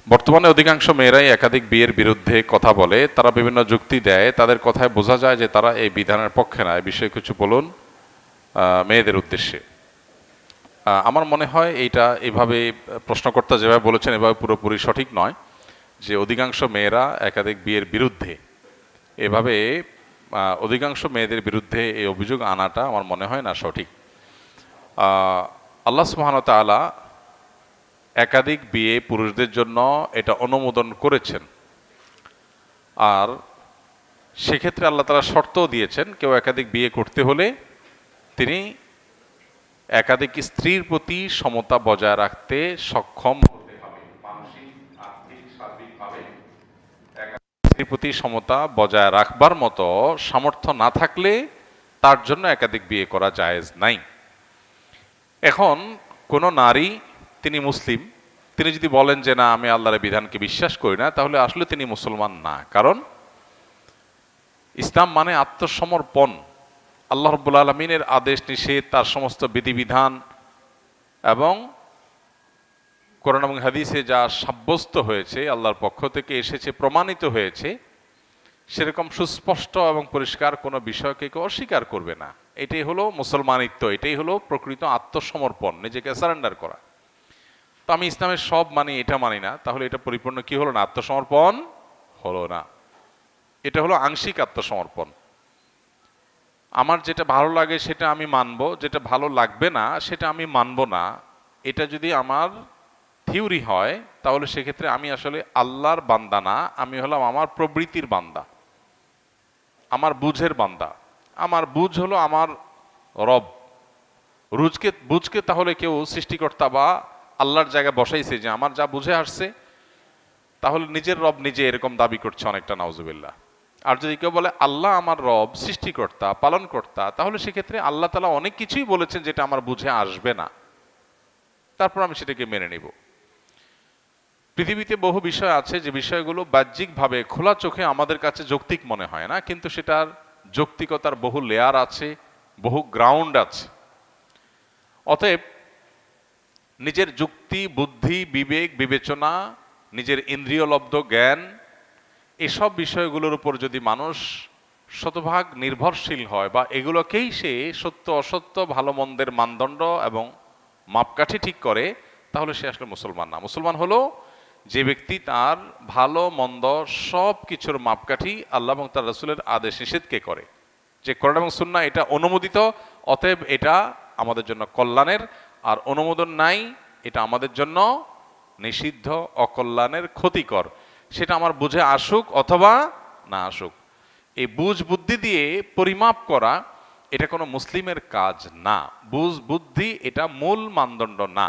বর্তমানে অধিকাংশ মেয়েরাই একাধিক বিয়ের বিরুদ্ধে কথা বলে, তারা বিভিন্ন যুক্তি দেয়, তাদের কথায় বোঝা যায় যে তারা এই বিধানের পক্ষে না। এই বিষয়ে কিছু বলুন মেয়েদের উদ্দেশ্যে। আমার মনে হয় এইটা এভাবে প্রশ্নকর্তা যেভাবে বলেছেন এভাবে পুরোপুরি সঠিক নয়, যে অধিকাংশ মেয়েরা একাধিক বিয়ের বিরুদ্ধে। এভাবে অধিকাংশ মেয়েদের বিরুদ্ধে এই অভিযোগ আনাটা আমার মনে হয় না সঠিক। আল্লাহ সুবহানাহু ওয়া তাআলা একাধিক বিয়ে পুরুষদের জন্য এটা অনুমোদন করেছেন, আর সেক্ষেত্রে আল্লাহ তাআলা শর্তও দিয়েছেন, কেউ একাধিক বিয়ে করতে হলে তিনি একাধিক স্ত্রীর প্রতি সমতা বজায় রাখতে সক্ষম হতে হবে। মানসিক, আর্থিক, সার্বিকভাবে একাধিক স্ত্রীর প্রতি সমতা বজায় রাখবার মতো সামর্থ্য না থাকলে তার জন্য একাধিক বিয়ে করা জায়েজ নাই। এখন কোনো নারী, তিনি মুসলিম, তিনি যদি বলেন যে না আমি আল্লাহর বিধানকে বিশ্বাস করি না, তাহলে আসলে তিনি মুসলমান না। কারণ ইসলাম মানে আত্মসমর্পণ। আল্লাহ রাব্বুল আলামিনের আদেশ নিষেধ, তার সমস্ত বিধিবিধান এবং কোরআন এবং হাদিসে যা সাব্যস্ত হয়েছে, আল্লাহর পক্ষ থেকে এসেছে, প্রমাণিত হয়েছে, সেরকম সুস্পষ্ট এবং পরিষ্কার কোনো বিষয়কে কেউ অস্বীকার করবে না। এটাই হলো মুসলমানিত্ব, এটাই হলো প্রকৃত আত্মসমর্পণ, নিজেকে সারেন্ডার করা। তো আমি ইসলামের সব মানি, এটা মানি না, তাহলে এটা পরিপূর্ণ কি হলো না? আত্মসমর্পণ হলো না। এটা হলো আংশিক আত্মসমর্পণ। আমার যেটা ভালো লাগে সেটা আমি মানব, যেটা ভালো লাগবে না সেটা আমি মানব না। এটা যদি আমার থিওরি হয়, তাহলে সেক্ষেত্রে আমি আসলে আল্লাহর বান্দা না, আমি হলাম আমার প্রবৃত্তির বান্দা, আমার বুঝের বান্দা। আমার বুঝ হলো আমার রব। বুঝকে তাহলে কেউ সৃষ্টিকর্তা বা আল্লাহর জায়গায় বসাইছে, যে আমার যা বুঝে আসছে, তাহলে নিজের রব নিজে এরকম দাবি করছে অনেকটা, নাউজুবিল্লাহ। আর যদি কেউ বলে আল্লাহ আমার রব, সৃষ্টিকর্তা, পালনকর্তা, তাহলে সেক্ষেত্রে আল্লাহ তাআলা অনেক কিছুই বলেছেন যেটা আমার বুঝে আসবে না, তারপর আমি সেটাকে মেনে নিব। পৃথিবীতে বহু বিষয় আছে যে বিষয়গুলো বাহ্যিকভাবে খোলা চোখে আমাদের কাছে যৌক্তিক মনে হয় না, কিন্তু সেটার যৌক্তিকতার বহু লেয়ার আছে, বহু গ্রাউন্ড আছে। অতএব নিজের যুক্তি, বুদ্ধি, বিবেক, বিবেচনা, নিজের ইন্দ্রিয়লব্ধ জ্ঞান, এসব বিষয়গুলোর উপর যদি মানুষ শতভাগ নির্ভরশীল হয় বা এগুলোকেই সে সত্য অসত্য, ভালো মন্দের মানদণ্ড এবং মাপকাঠি ঠিক করে, তাহলে সে আসলে মুসলমান না। মুসলমান হলো যে ব্যক্তি তার ভালো মন্দ সব কিছুর মাপকাঠি আল্লাহ এবং তার রাসূলের আদেশ নিষেধকে করে, যে কোরআন এবং সুন্নাহ এটা অনুমোদিত, অতএব এটা আমাদের জন্য কল্যাণের, আর অনুমোদন নাই, এটা আমাদের জন্য নিষিদ্ধ, অকল্যাণের, ক্ষতিকর। সেটা আমার বুঝে আসুক অথবা না আসুক। এই বুঝ বুদ্ধি দিয়ে পরিমাপ করা এটা কোনো মুসলিমের কাজ না। বুঝ বুদ্ধি এটা মূল মানদণ্ড না।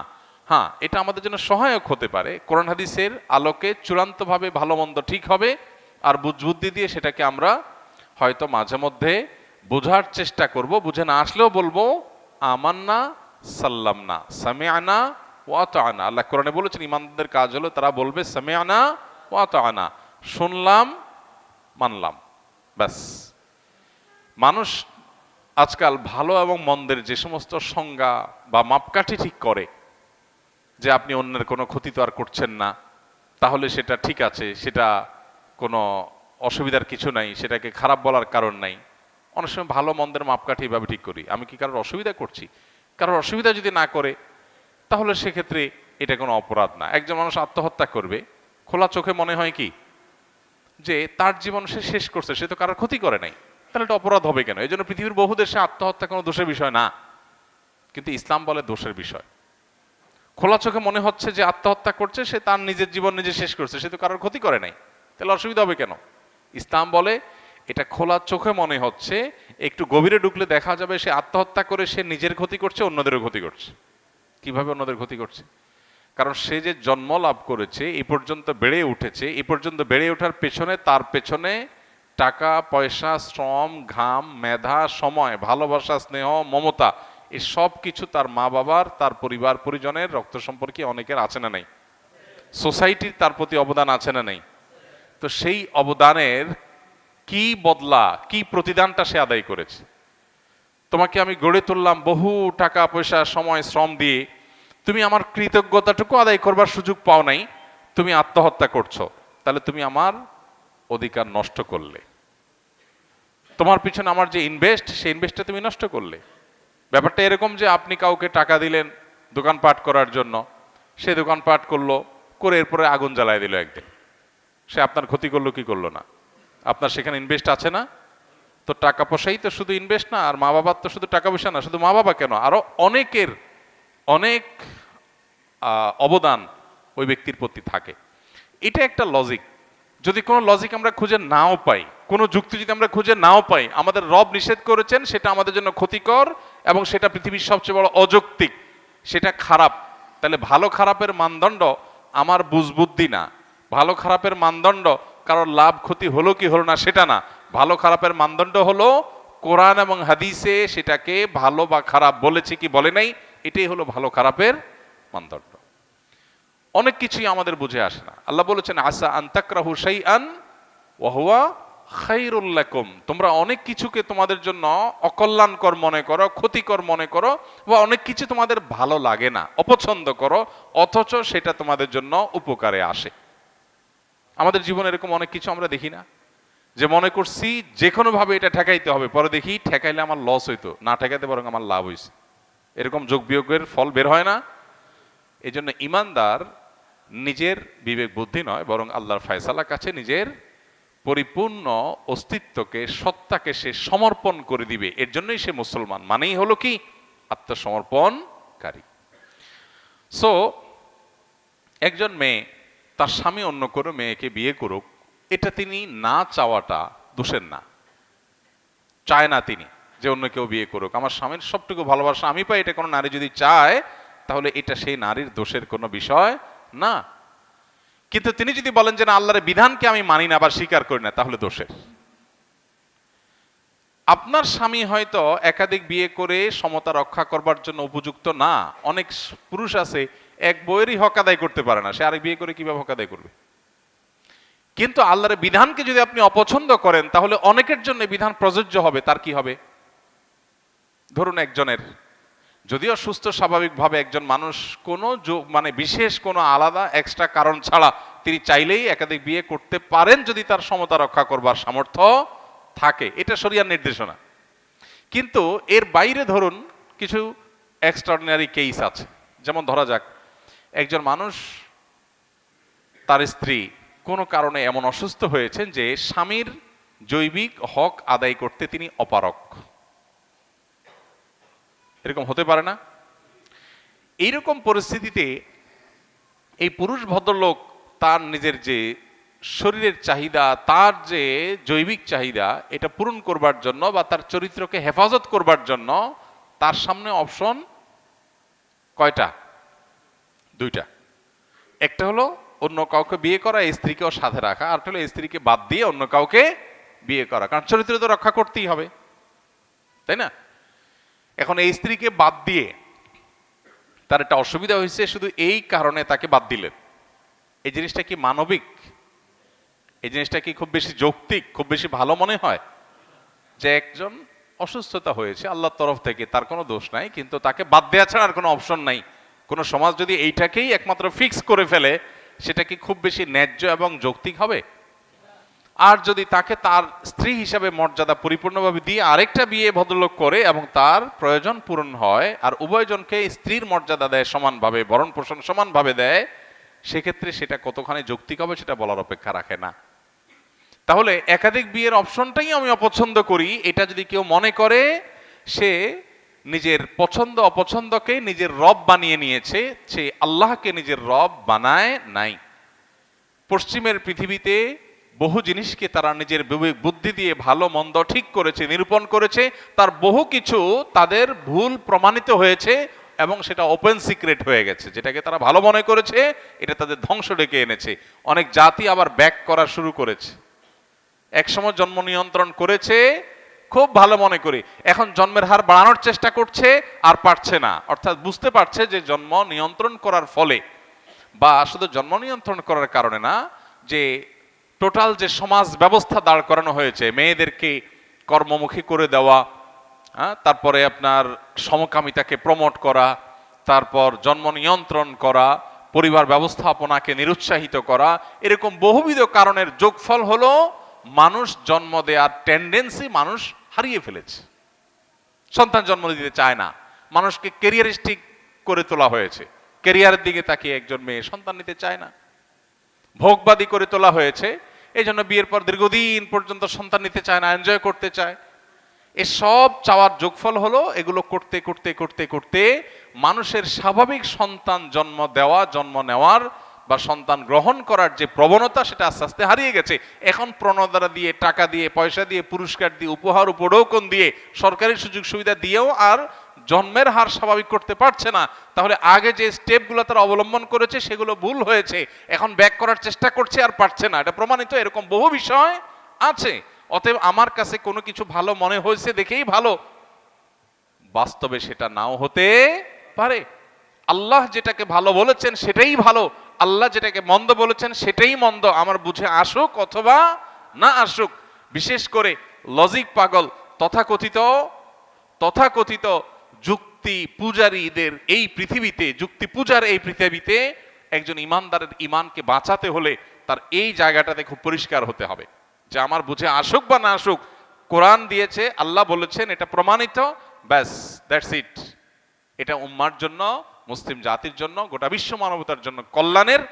হ্যাঁ, এটা আমাদের জন্য সহায়ক হতে পারে, কোরআন হাদিসের আলোকে চূড়ান্তভাবে ভালো মন্দ ঠিক হবে, আর বুঝ বুদ্ধি দিয়ে সেটাকে আমরা হয়তো মাঝে মধ্যে বোঝার চেষ্টা করব, বুঝে না আসলেও বলবো আমান্না সাল্লামনা সামিআনা ওয়া আতা'না। আল্লাহ কোরআনে বলেছেন ঈমানদারদের কাজ হলো তারা বলবে সামিআনা ওয়া আতা'না, শুনলাম মানলাম, ব্যাস। মানুষ আজকাল ভালো এবং মন্দের যে সমস্ত সংজ্ঞা বা মাপকাঠি ঠিক করে, যে আপনি অন্যের কোনো ক্ষতি তো আর করছেন না, তাহলে সেটা ঠিক আছে, সেটা কোনো অসুবিধার কিছু নাই, সেটাকে খারাপ বলার কারণ নাই। অনেক সময় ভালো মন্দের মাপকাঠি এভাবে ঠিক করি, আমি কি কারোর অসুবিধা করছি? কারোর অসুবিধা যদি না করে, তাহলে সেক্ষেত্রে এটা কোনো অপরাধ না। একজন মানুষ আত্মহত্যা করবে, খোলা চোখে মনে হয় কি যে তার জীবন সে শেষ করছে, সে তো কারোর ক্ষতি করে নাই, তাহলে এটা অপরাধ হবে কেন? এই জন্য পৃথিবীর বহু দেশে আত্মহত্যা কোনো দোষের বিষয় না, কিন্তু ইসলাম বলে দোষের বিষয়। খোলা চোখে মনে হচ্ছে যে আত্মহত্যা করছে, সে তার নিজের জীবন নিজে শেষ করছে, সে তো কারোর ক্ষতি করে নাই, তাহলে অসুবিধা হবে কেন? ইসলাম বলে এটা খোলা চোখে মনে হচ্ছে, একটু গভীরে ঢুকলে দেখা যাবে সে আত্মহত্যা করে সে নিজের ক্ষতি করছে, অন্যদেরও ক্ষতি করছে। কিভাবে অন্যদের ক্ষতি করছে? কারণ সে যে জন্ম লাভ করেছে, এই পর্যন্ত বেড়ে উঠেছে, এই পর্যন্ত বেড়ে ওঠার পেছনে, তার পেছনে টাকা পয়সা, শ্রম, ঘাম, মেধা, সময়, ভালোবাসা, স্নেহ, মমতা, এই সব কিছু তার মা বাবার, তার পরিবার পরিজনের, রক্ত সম্পর্কে অনেকের আছে না নাই? সোসাইটির তার প্রতি অবদান আছে না নাই? তো সেই অবদানের কি বদলা, কি প্রতিদানটা সে আদায় করেছে? তোমাকে আমি গড়ে তুললাম বহু টাকা পয়সা, সময়, শ্রম দিয়ে, তুমি আমার কৃতজ্ঞতাটুকু আদায় করবার সুযোগ পাও নাই, তুমি আত্মহত্যা করছো, তাহলে তুমি আমার অধিকার নষ্ট করলে। তোমার পিছনে আমার যে ইনভেস্ট, সেই ইনভেস্টটা তুমি নষ্ট করলে। ব্যাপারটা এরকম যে আপনি কাউকে টাকা দিলেন দোকানপাট করার জন্য, সে দোকানপাট করলো, করে এরপরে আগুন জ্বালায় দিল একদিন। সে আপনার ক্ষতি করলো কি করলো না? আপনার সেখানে ইনভেস্ট আছে না? তো টাকা পয়সাই তো শুধু ইনভেস্ট না, আর মা বাবার তো শুধু টাকা পয়সা না, শুধু মা বাবা কেন, আরো অনেকের অনেক অবদান ওই ব্যক্তির প্রতি থাকে। এটা একটা লজিক। যদি কোনো লজিক আমরা খুঁজে নাও পাই, কোনো যুক্তি যদি আমরা খুঁজে নাও পাই, আমাদের রব নিষেধ করেছেন, সেটা আমাদের জন্য ক্ষতিকর এবং সেটা পৃথিবীর সবচেয়ে বড় অযৌক্তিক, সেটা খারাপ, তাহলে ভালো খারাপের মানদণ্ড আমার বুঝবুদ্ধি না, ভালো খারাপের মানদণ্ড কারোর লাভ ক্ষতি হলো কি হলো না সেটা না, ভালো খারাপের মানদণ্ড হলো কোরআন এবং হাদিসে সেটাকে ভালো বা খারাপ বলেছে কি বলে নাই, এটাই হলো ভালো খারাপের মানদণ্ড। অনেক কিছুই আমাদের বুঝে আসে না। আল্লাহ বলেছেন আসা আন তাকরাহু শাইআন ওয়া হুয়া খায়রুল লাকুম, তোমরা অনেক কিছুকে তোমাদের জন্য অকল্যাণকর মনে করো, ক্ষতিকর মনে করো, বা অনেক কিছু তোমাদের ভালো লাগে না, অপছন্দ করো, অথচ সেটা তোমাদের জন্য উপকারে আসে। আমাদের জীবনে এরকম অনেক কিছু আমরা দেখি না, যে মনে করছি যে কোনো ভাবে এটা ঠেকাইতে হবে, পরে দেখি ঠেকাইলে আমার লস হইতো, না ঠেকাইতে বরং আমার লাভ হয়েছে। এরকম যোগ বিয়োগের ফল বের হয় না? এই জন্য ইমানদার নিজের বিবেক বুদ্ধি নয়, বরং আল্লাহর ফয়সালার কাছে নিজের পরিপূর্ণ অস্তিত্বকে, সত্তাকে সে সমর্পণ করে দিবে। এর জন্যই সে মুসলমান, মানেই হলো কি আত্মসমর্পণকারী। সো একজন মেয়ে তার স্বামী অন্য কোনো মেয়েকে বিয়ে করুক, এটা তিনি না চাওয়াটা দোষের না। চায় না তিনি যে অন্য কেউ বিয়ে করুক, আমার স্বামীর সবটুকু ভালোবাসা আমি পাই, এটা কোনো নারী যদি চায় তাহলে এটা সেই নারীর দোষের কোনো বিষয় না। কিন্তু তিনি যদি বলেন যে না, আল্লাহর বিধানকে আমি মানি না বা স্বীকার করি না, তাহলে দোষের। আপনার স্বামী হয়তো একাধিক বিয়ে করে সমতা রক্ষা করবার জন্য উপযুক্ত না। অনেক পুরুষ আছে এক বউয়েরই হক আদায় করতে পারে না, সে আরেক বিয়ে করে কিভাবে হক আদায় করবে? কিন্তু আল্লাহর বিধানকে যদি আপনি অপছন্দ করেন, তাহলে অনেকের জন্য বিধান প্রযোজ্য হবে। তার কি হবে? ধরুন একজনের, যদিও সুস্থ স্বাভাবিকভাবে একজন মানুষ কোনো মানে বিশেষ কোনো আলাদা এক্সট্রা কারণ ছাড়া তিনি চাইলেই একাধিক বিয়ে করতে পারেন, যদি তার সমতা রক্ষা করবার সামর্থ্য থাকে, এটা শরিয়ার নির্দেশনা। কিন্তু এর বাইরে ধরুন কিছু এক্সট্রাঅর্ডিনারি কেস আছে। যেমন ধরা যাক একজন মানুষ, তার স্ত্রী কোনো কারণে এমন অসুস্থ হয়েছেন যে স্বামীর জৈবিক হক আদায় করতে তিনি অপারগ। এরকম হতে পারে না? এইরকম পরিস্থিতিতে এই পুরুষ ভদ্রলোক তার নিজের যে শরীরের চাহিদা, তার যে জৈবিক চাহিদা, এটা পূরণ করবার জন্য বা তার চরিত্রকে হেফাজত করবার জন্য তার সামনে অপশন কয়টা? দুইটা। একটা হলো অন্য কাউকে বিয়ে করা, স্ত্রীকেও সাথে রাখা, আর হলো স্ত্রীকে বাদ দিয়ে অন্য কাউকে বিয়ে করা, কারণ চরিত্র তো রক্ষা করতেই হবে, তাই না? এখন এই স্ত্রীকে বাদ দিয়ে তার একটা অসুবিধা হয়েছে, শুধু এই কারণে তাকে বাদ দিলেন। এই জিনিসটা কি মানবিক? এই জিনিসটা কি খুব বেশি যৌক্তিক, খুব বেশি ভালো মনে হয়? যে একজন অসুস্থতা হয়েছে আল্লাহর তরফ থেকে, তার কোনো দোষ নাই, কিন্তু তাকে বাদ দেওয়া ছাড়া আর কোনো অপশন নাই। কোন সমাজ যদি এইটাকেই একমাত্র ফিক্স করে ফেলে, সেটা কি খুব বেশি ন্যায্য এবং যৌক্তিক হবে? আর যদি তাকে তার স্ত্রী হিসাবে মর্যাদা পরিপূর্ণভাবে দিয়ে আরেকটা বিয়ে ভদ্রলোক করে এবং তার প্রয়োজন পূরণ হয়, আর উভয়জনকে স্ত্রীর মর্যাদা দেয় সমানভাবে, ভরণ পোষণ সমানভাবে দেয়, সেক্ষেত্রে সেটা কতখানি যৌক্তিক হবে সেটা বলার অপেক্ষা রাখে না। তাহলে একাধিক বিয়ের অপশনটাই আমি অপছন্দ করি, এটা যদি কেউ মনে করে, সে নিজের পছন্দ অপছন্দকে নিজের রব বানিয়ে নিয়েছে, সে আল্লাহকে নিজের রব বানায় নাই। পশ্চিমের পৃথিবীতে বহু জিনিসকে তারা নিজের বিবেক বুদ্ধি দিয়ে ভালো মন্দ ঠিক করেছে, নিরূপণ করেছে, তার বহু কিছু তাদের ভুল প্রমাণিত হয়েছে এবং সেটা ওপেন সিক্রেট হয়ে গেছে। যেটাকে তারা ভালো মনে করেছে, এটা তাদের ধ্বংস ডেকে এনেছে। অনেক জাতি আবার ব্যাক করা শুরু করেছে। একসময় জন্ম নিয়ন্ত্রণ করেছে খুব ভালো মনে করি, এখন জন্মের হার বাড়ানোর চেষ্টা করছে আর পারছে না। অর্থাৎ বুঝতে পারছে যে জন্ম নিয়ন্ত্রণ করার ফলে, বা শুধু জন্ম নিয়ন্ত্রণ করার কারণে না, যে টোটাল যে সমাজ ব্যবস্থা দাঁড় করানো হয়েছে, মেয়েদেরকে কর্মমুখী করে দেওয়া, তারপরে আপনার সমকামিতাকে প্রমোট করা, তারপর জন্ম নিয়ন্ত্রণ করা, পরিবার ব্যবস্থাপনাকে নিরুৎসাহিত করা, এরকম বহুবিধ কারণের যোগফল হলো মানুষ জন্ম দেওয়ার টেন্ডেন্সি মানুষ হারিয়ে ফেলেছে। সন্তান জন্ম দিতে চায় না, মানুষকে ক্যারিয়ারিস্টিক করে তোলা হয়েছে, ক্যারিয়ারের দিকে তাকিয়ে একজন মেয়ে সন্তান নিতে চায় না, ভোগবাদী করে তোলা হয়েছে, এই জন্য বিয়ের পর দীর্ঘদিন পর্যন্ত সন্তান নিতে চায় না, এনজয় করতে চায়। এসব চাওয়ার যোগফল হলো এগুলো করতে করতে করতে করতে মানুষের স্বাভাবিক সন্তান জন্ম দেওয়া, জন্ম নেওয়ার বা সন্তান গ্রহণ করার যে প্রবণতা সেটা আস্তে আস্তে হারিয়ে গেছে। এখন প্রণোদনা দিয়ে, টাকা দিয়ে, পয়সা দিয়ে, পুরস্কার দিয়ে, উপহার উপঢৌকন দিয়ে, সরকারি সুযোগ সুবিধা দিয়েও আর জন্মের হার স্বাভাবিক করতে পারছে না। তাহলে আগে যে স্টেপগুলো তারা অবলম্বন করেছে সেগুলো ভুল হয়েছে, এখন ব্যাক করার চেষ্টা করছে আর পারছে না। এটা প্রমাণিত, এরকম বহু বিষয় আছে। অতএব আমার কাছে কোনো কিছু ভালো মনে হয়েছে দেখেই ভালো, বাস্তবে সেটা নাও হতে পারে। আল্লাহ যেটাকে ভালো বলেছেন সেটাই ভালো, আল্লাহ যেটাকে মন্দ বলেছেন সেটাই মন্দ, আমার বুঝে আসুক অথবা না আসুক। বিশেষ করে লজিক পাগল তথাকথিত তথাকথিত যুক্তি পূজারীদের এই পৃথিবীতে, যুক্তি পূজার এই পৃথিবীতে একজন ইমানদারের ইমানকে বাঁচাতে হলে তার এই জায়গাটাতে খুব পরিষ্কার হতে হবে যে আমার বুঝে আসুক বা না আসুক, কোরআন দিয়েছে, আল্লাহ বলেছেন, এটা প্রমাণিত, ব্যাস, দ্যাটস ইট। এটা উম্মার জন্য, মুসলিম জাতির জন্য, গোটা বিশ্ব মানবতার জন্য কল্যাণের,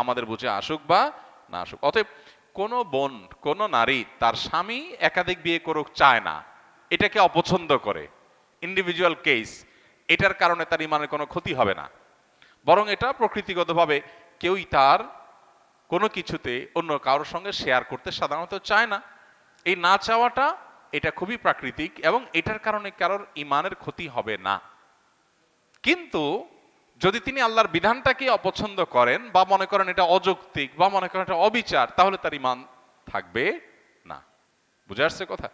আমাদের বুঝে আসুক বা না আসুক। অতএব কোনো বোন, কোনো নারী তার স্বামী একাধিক বিয়ে করুক চায় না, এটাকে অপছন্দ করে, ইন্ডিভিজুয়াল কেস, এটার কারণে তার ইমানের কোনো ক্ষতি হবে না, বরং এটা প্রকৃতিগতভাবে কেউই তার কোনো কিছুতে অন্য কারোর সঙ্গে শেয়ার করতে সাধারণত চায় না। এই না চাওয়াটা এটা খুবই প্রাকৃতিক এবং এটার কারণে কারোর ইমানের ক্ষতি হবে না। কিন্তু যদি তিনি আল্লাহর বিধানটাকে অপছন্দ করেন বা মনে করেন এটা অযৌক্তিক বা মনে করেন এটা অবিচার, তাহলে তার ইমান থাকবে না। বুঝে আসছে কথা?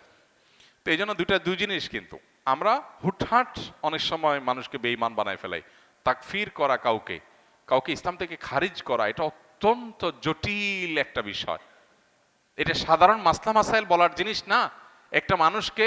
তো এই জন্য দুই জিনিস, কিন্তু আমরা হুটহাট অনেক সময় মানুষকে বেঈমান বানায় ফেলাই। তাকফির করা, কাউকে কাউকে ইসলাম থেকে খারিজ করা, এটা অত্যন্ত জটিল একটা বিষয়। এটা সাধারণ মাসলা মাসাইল বলার জিনিস না। একটা মানুষকে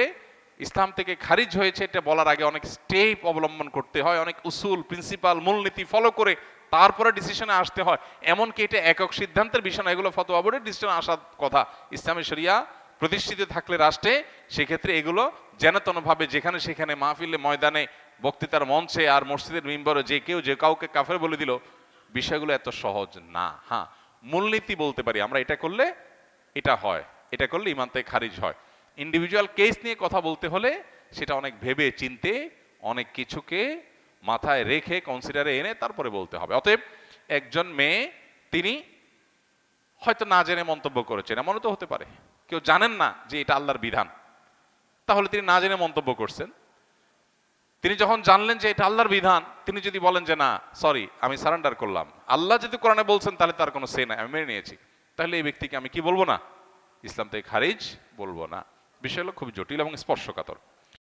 ইসলাম থেকে খারিজ হয়েছে এটা বলার আগে অনেক স্টেপ অবলম্বন করতে হয়, অনেক উসুল, প্রিন্সিপাল, মূলনীতি ফলো করে তারপরে ডিসিশনে আসতে হয়। এমনকি এটা একক সিদ্ধান্তের বিষয় না, এগুলো ফতোয়া বোর্ডের ডিসিশনে আসার কথা। ইসলামী শরিয়া প্রতিষ্ঠিত থাকলে রাষ্ট্রে, সেক্ষেত্রে এগুলো যেন তেনভাবে যেখানে সেখানে মাহফিলে, ময়দানে, বক্তৃতার মঞ্চে আর মসজিদের মিম্বরে যে কেউ যে কাউকে কাফের বলে দিল, বিষয়গুলো এত সহজ না। হ্যাঁ, মূলনীতি বলতে পারি আমরা, এটা করলে এটা হয়, এটা করলে ইমান থেকে খারিজ হয়। ইন্ডিভিজুয়াল কেস নিয়ে কথা বলতে হলে সেটা অনেক ভেবে চিন্তে, অনেক কিছুকে মাথায় রেখে কনসিডারে এনে তারপরে বলতে হবে। অতএব একজন মেয়ে, তিনি হয়তো না জেনে মন্তব্য করেছেন, এমনও তো হতে পারে কেউ জানেন না যে এটা আল্লাহর বিধান, তাহলে তিনি না জেনে মন্তব্য করছেন। তিনি যখন জানলেন যে এটা আল্লাহর বিধান, তিনি যদি বলেন যে না সরি আমি সারেন্ডার করলাম, আল্লাহ যদি কোরআনে বলছেন তাহলে তার কোনো সে নাই, আমি মেনে নিয়েছি, তাহলে এই ব্যক্তিকে আমি কি বলবো না? ইসলাম থেকে খারিজ বলবো না। বিষয় হলো খুব জটিল এবং স্পর্শকাতর।